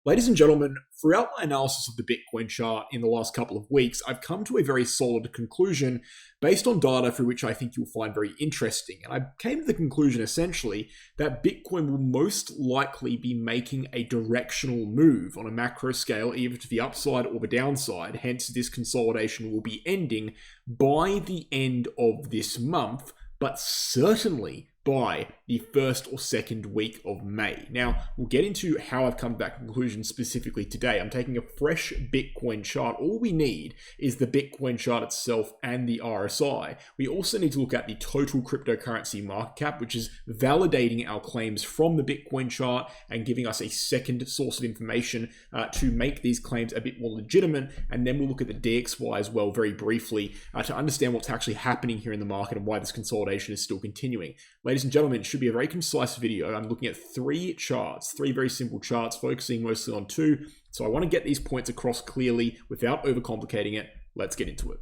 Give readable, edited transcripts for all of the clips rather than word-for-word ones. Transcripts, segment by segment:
Ladies and gentlemen, throughout my analysis of the Bitcoin chart in the last couple of weeks, I've come to a very solid conclusion based on data through which I think you'll find very interesting. And I came to the conclusion essentially that Bitcoin will most likely be making a directional move on a macro scale, either to the upside or the downside. Hence, this consolidation will be ending by the end of this month, but certainly by the first or second week of May. Now, we'll get into how I've come to that conclusion specifically today. I'm taking a fresh Bitcoin chart. All we need is the Bitcoin chart itself and the RSI. We also need to look at the total cryptocurrency market cap, which is validating our claims from the Bitcoin chart and giving us a second source of information to make these claims a bit more legitimate. And then we'll look at the DXY as well very briefly to understand what's actually happening here in the market and why this consolidation is still continuing. Ladies and gentlemen, it should be a very concise video. I'm looking at three charts, three very simple charts, focusing mostly on two. So I want to get these points across clearly without overcomplicating it. Let's get into it.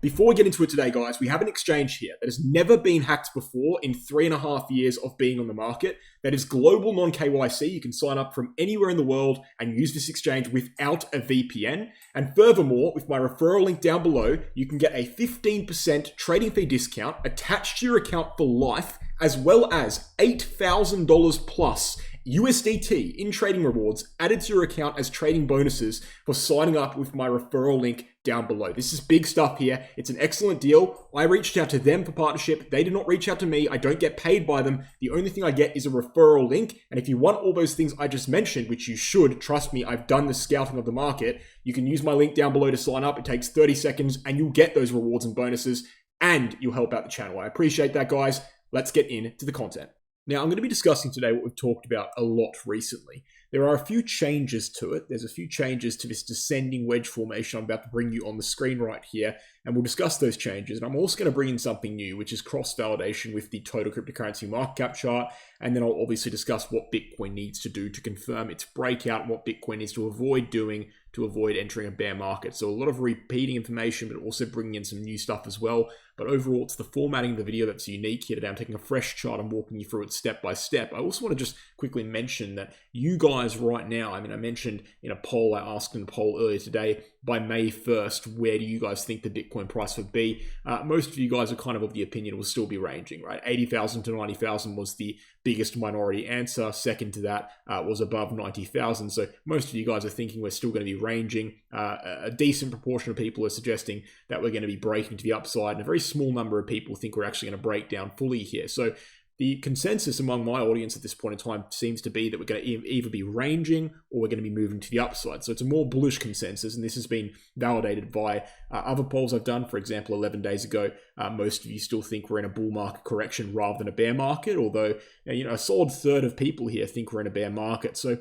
Before we get into it today, guys, we have an exchange here that has never been hacked before in 3.5 years of being on the market. That is global non-KYC. You can sign up from anywhere in the world and use this exchange without a VPN. And furthermore, with my referral link down below, you can get a 15% trading fee discount attached to your account for life, as well as $8,000 plus USDT in trading rewards added to your account as trading bonuses for signing up with my referral link down below. This is big stuff here. It's an excellent deal. I reached out to them for partnership. They did not reach out to me. I don't get paid by them. The only thing I get is a referral link. And if you want all those things I just mentioned, which you should, trust me, I've done the scouting of the market, you can use my link down below to sign up. It takes 30 seconds and you'll get those rewards and bonuses and you'll help out the channel. I appreciate that, guys. Let's get into the content. Now, I'm going to be discussing today what we've talked about a lot recently. There are a few changes to it. There's a few changes to this descending wedge formation I'm about to bring you on the screen right here, and we'll discuss those changes. And I'm also going to bring in something new, which is cross-validation with the total cryptocurrency market cap chart, and then I'll obviously discuss what Bitcoin needs to do to confirm its breakout and what Bitcoin needs to avoid doing to avoid entering a bear market. So a lot of repeating information, but also bringing in some new stuff as well. But overall, it's the formatting of the video that's unique here today. I'm taking a fresh chart and walking you through it step by step. I also want to just quickly mention that you guys right now, I mentioned in a poll, I asked in a poll earlier today, by May 1st, where do you guys think the Bitcoin price would be? Most of you guys are kind of the opinion it will still be ranging, right? 80,000 to 90,000 was the biggest minority answer. Second to that was above 90,000. So most of you guys are thinking we're still going to be ranging. A decent proportion of people are suggesting that we're going to be breaking to the upside, and a very small number of people think we're actually going to break down fully here. So the consensus among my audience at this point in time seems to be that we're going to either be ranging or we're going to be moving to the upside. So it's a more bullish consensus, and this has been validated by other polls I've done. For example, 11 days ago, most of you still think we're in a bull market correction rather than a bear market, although a solid third of people here think we're in a bear market. So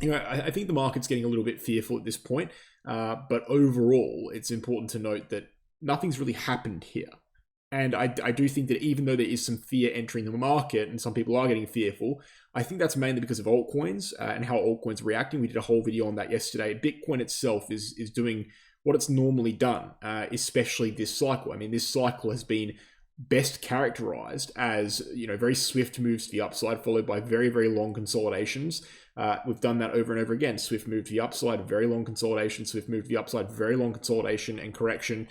I think the market's getting a little bit fearful at this point, but overall, it's important to note that nothing's really happened here. And I do think that even though there is some fear entering the market and some people are getting fearful, I think that's mainly because of altcoins and how altcoins are reacting. We did a whole video on that yesterday. Bitcoin itself is doing what it's normally done, especially this cycle. This cycle has been best characterized as very swift moves to the upside, followed by very, very long consolidations. We've done that over and over again. Swift move to the upside, very long consolidation, swift move to the upside, very long consolidation and correction.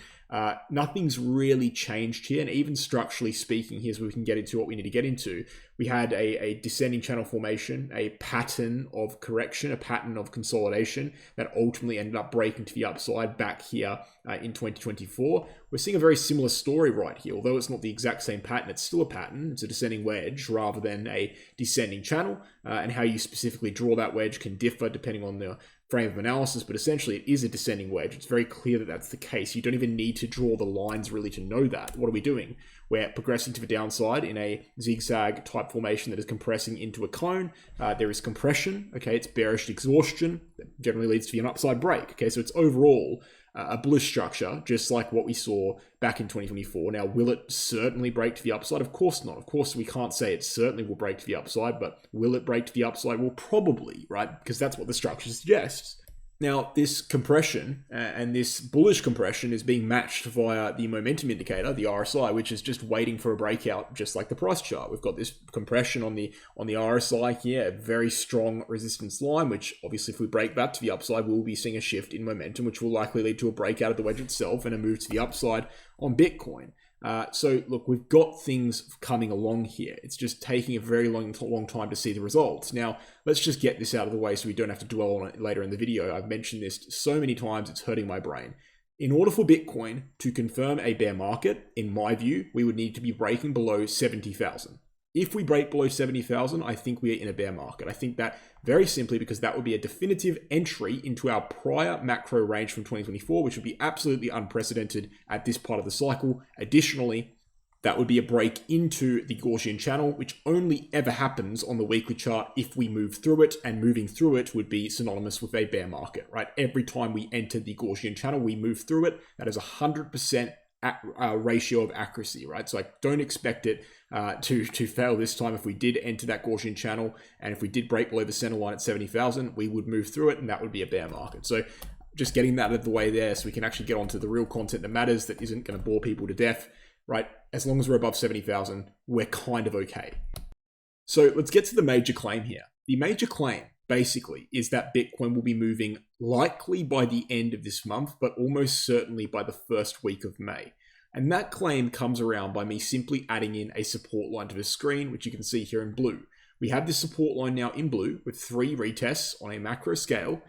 Nothing's really changed here. And even structurally speaking, here's where we can get into what we need to get into. We had a descending channel formation, a pattern of correction, a pattern of consolidation that ultimately ended up breaking to the upside back here in 2024. We're seeing a very similar story right here. Although it's not the exact same pattern, it's still a pattern. It's a descending wedge rather than a descending channel. And how you specifically draw that wedge can differ depending on the frame of analysis, but essentially it is a descending wedge. It's very clear that that's the case. You don't even need to draw the lines really to know that. What are we doing? We're progressing to the downside in a zigzag type formation that is compressing into a cone. There is compression. Okay, it's bearish exhaustion that generally leads to an upside break. Okay, so it's overall a bullish structure, just like what we saw back in 2024. Now, will it certainly break to the upside? Of course not. Of course, we can't say it certainly will break to the upside, but will it break to the upside? Well, probably, right? Because that's what the structure suggests. Now, this compression and this bullish compression is being matched via the momentum indicator, the RSI, which is just waiting for a breakout, just like the price chart. We've got this compression on the RSI here, a very strong resistance line, which obviously if we break that to the upside, we'll be seeing a shift in momentum, which will likely lead to a breakout of the wedge itself and a move to the upside on Bitcoin. So look, we've got things coming along here. It's just taking a very long time to see the results. Now, let's just get this out of the way so we don't have to dwell on it later in the video. I've mentioned this so many times, it's hurting my brain. In order for Bitcoin to confirm a bear market, in my view, we would need to be breaking below 70,000. If we break below 70,000, I think we are in a bear market. I think that very simply because that would be a definitive entry into our prior macro range from 2024, which would be absolutely unprecedented at this part of the cycle. Additionally, that would be a break into the Gaussian channel, which only ever happens on the weekly chart if we move through it, and moving through it would be synonymous with a bear market, right? Every time we enter the Gaussian channel, we move through it. That is 100% ratio of accuracy, right? So I don't expect it to fail this time. If we did enter that Gaussian channel and if we did break below the center line at 70,000, we would move through it and that would be a bear market. So just getting that out of the way there so we can actually get onto the real content that matters, that isn't going to bore people to death, right? As long as we're above 70,000, we're kind of okay. So let's get to the major claim here. The major claim basically is that Bitcoin will be moving likely by the end of this month, but almost certainly by the first week of May. And that claim comes around by me simply adding in a support line to the screen, which you can see here in blue. We have this support line now in blue with 3 retests on a macro scale,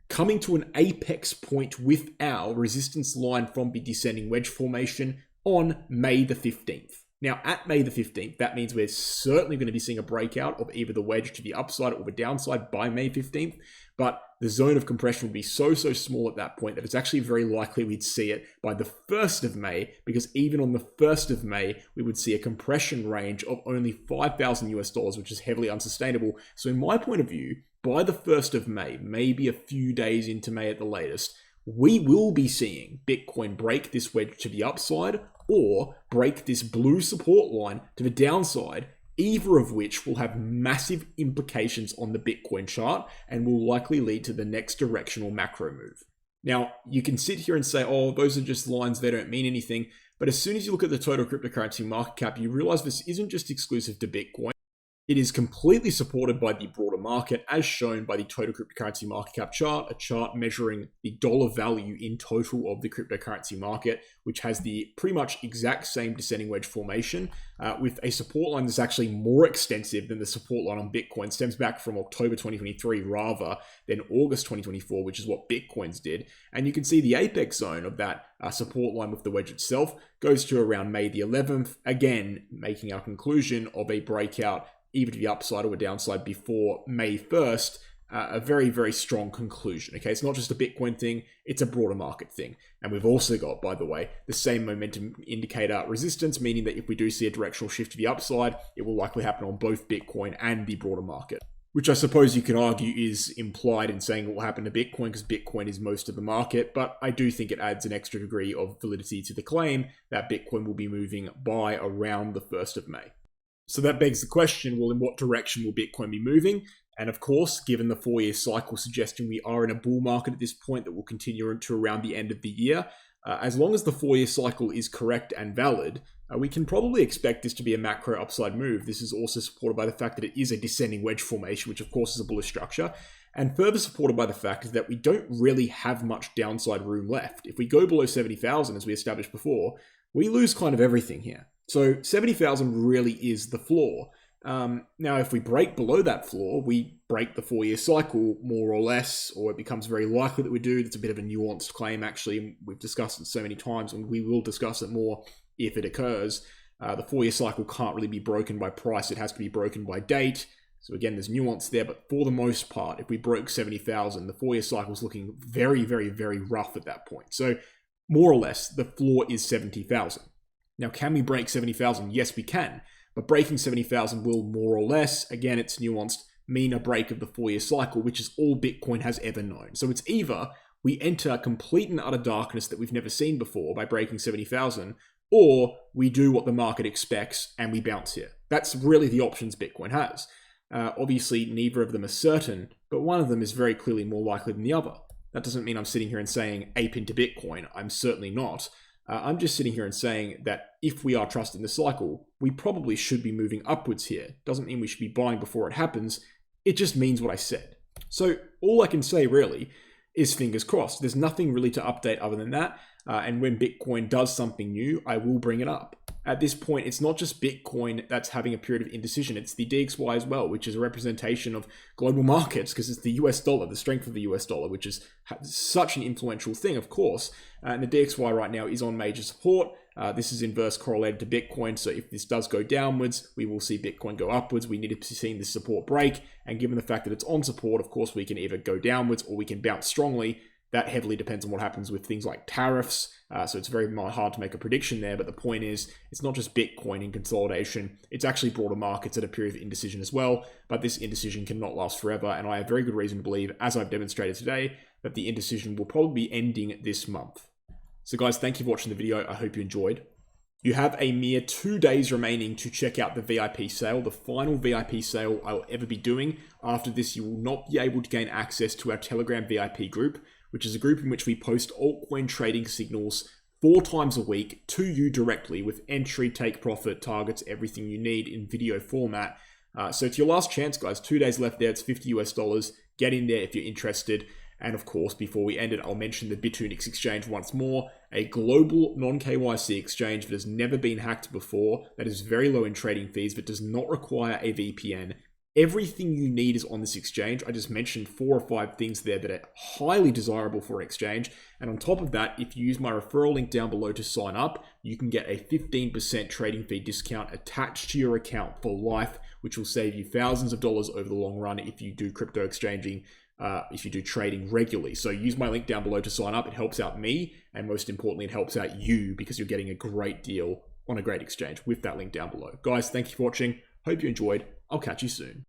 coming to an apex point with our resistance line from the descending wedge formation on May the 15th. Now, at May the 15th, that means we're certainly going to be seeing a breakout of either the wedge to the upside or the downside by May 15th, but the zone of compression will be so small at that point that it's actually very likely we'd see it by the 1st of May, because even on the 1st of May, we would see a compression range of only $5,000 US, which is heavily unsustainable. So in my point of view, by the 1st of May, maybe a few days into May at the latest, we will be seeing Bitcoin break this wedge to the upside or break this blue support line to the downside, either of which will have massive implications on the Bitcoin chart and will likely lead to the next directional macro move. Now, you can sit here and say, oh, those are just lines, they don't mean anything. But as soon as you look at the total cryptocurrency market cap, you realize this isn't just exclusive to Bitcoin. It is completely supported by the broader market, as shown by the total cryptocurrency market cap chart, a chart measuring the dollar value in total of the cryptocurrency market, which has the pretty much exact same descending wedge formation, with a support line that's actually more extensive than the support line on Bitcoin. Stems back from October 2023 rather than August 2024, which is what Bitcoin's did. And you can see the apex zone of that support line with the wedge itself goes to around May the 11th, again, making our conclusion of a breakout either to the upside or downside before May 1st, a very strong conclusion. Okay, it's not just a Bitcoin thing, it's a broader market thing. And we've also got, by the way, the same momentum indicator resistance, meaning that if we do see a directional shift to the upside, it will likely happen on both Bitcoin and the broader market, which I suppose you can argue is implied in saying it will happen to Bitcoin because Bitcoin is most of the market. But I do think it adds an extra degree of validity to the claim that Bitcoin will be moving by around the 1st of May. So that begs the question, well, in what direction will Bitcoin be moving? And of course, given the 4-year cycle suggesting we are in a bull market at this point that will continue into around the end of the year, as long as the 4-year cycle is correct and valid, we can probably expect this to be a macro upside move. This is also supported by the fact that it is a descending wedge formation, which of course is a bullish structure, and further supported by the fact that we don't really have much downside room left. If we go below 70,000, as we established before, we lose kind of everything here. So 70,000 really is the floor. Now, if we break below that floor, we break the 4-year cycle more or less, or it becomes very likely that we do. That's a bit of a nuanced claim, actually. We've discussed it so many times, and we will discuss it more if it occurs. The 4-year cycle can't really be broken by price. It has to be broken by date. So again, there's nuance there, but for the most part, if we broke 70,000, the 4-year cycle is looking very rough at that point. So more or less, the floor is 70,000. Now, can we break 70,000? Yes, we can. But breaking 70,000 will more or less, again, it's nuanced, mean a break of the 4-year cycle, which is all Bitcoin has ever known. So it's either we enter complete and utter darkness that we've never seen before by breaking 70,000, or we do what the market expects and we bounce here. That's really the options Bitcoin has. Obviously, neither of them are certain, but one of them is very clearly more likely than the other. That doesn't mean I'm sitting here and saying ape into Bitcoin. I'm certainly not. I'm just sitting here and saying that if we are trusting the cycle, we probably should be moving upwards here. Doesn't mean we should be buying before it happens. It just means what I said. So all I can say really is fingers crossed. There's nothing really to update other than that. And when Bitcoin does something new, I will bring it up. At this point, it's not just Bitcoin that's having a period of indecision. It's the DXY as well, which is a representation of global markets because it's the US dollar, the strength of the US dollar, which is such an influential thing, of course. And the DXY right now is on major support. This is inverse correlated to Bitcoin. So if this does go downwards, we will see Bitcoin go upwards. We need to be seeing this support break. And given the fact that it's on support, of course, we can either go downwards or we can bounce strongly. That heavily depends on what happens with things like tariffs. So it's very hard to make a prediction there. But the point is, it's not just Bitcoin in consolidation. It's actually broader markets at a period of indecision as well. But this indecision cannot last forever. And I have very good reason to believe, as I've demonstrated today, that the indecision will probably be ending this month. So guys, thank you for watching the video. I hope you enjoyed. You have a mere 2 days remaining to check out the VIP sale, the final VIP sale I will ever be doing. After this, you will not be able to gain access to our Telegram VIP group, which is a group in which we post altcoin trading signals 4 times a week to you directly with entry, take profit, targets, everything you need in video format. So it's your last chance, guys. 2 days left there. It's $50 US. Get in there if you're interested. And of course, before we end it, I'll mention the Bitcoin exchange once more, a global non-KYC exchange that has never been hacked before, that is very low in trading fees, but does not require a VPN. Everything you need is on this exchange. I just mentioned 4 or 5 things there that are highly desirable for an exchange. And on top of that, if you use my referral link down below to sign up, you can get a 15% trading fee discount attached to your account for life, which will save you thousands of dollars over the long run if you do crypto exchanging, if you do trading regularly. So use my link down below to sign up. It helps out me. And most importantly, it helps out you because you're getting a great deal on a great exchange with that link down below. Guys, thank you for watching. Hope you enjoyed. I'll catch you soon.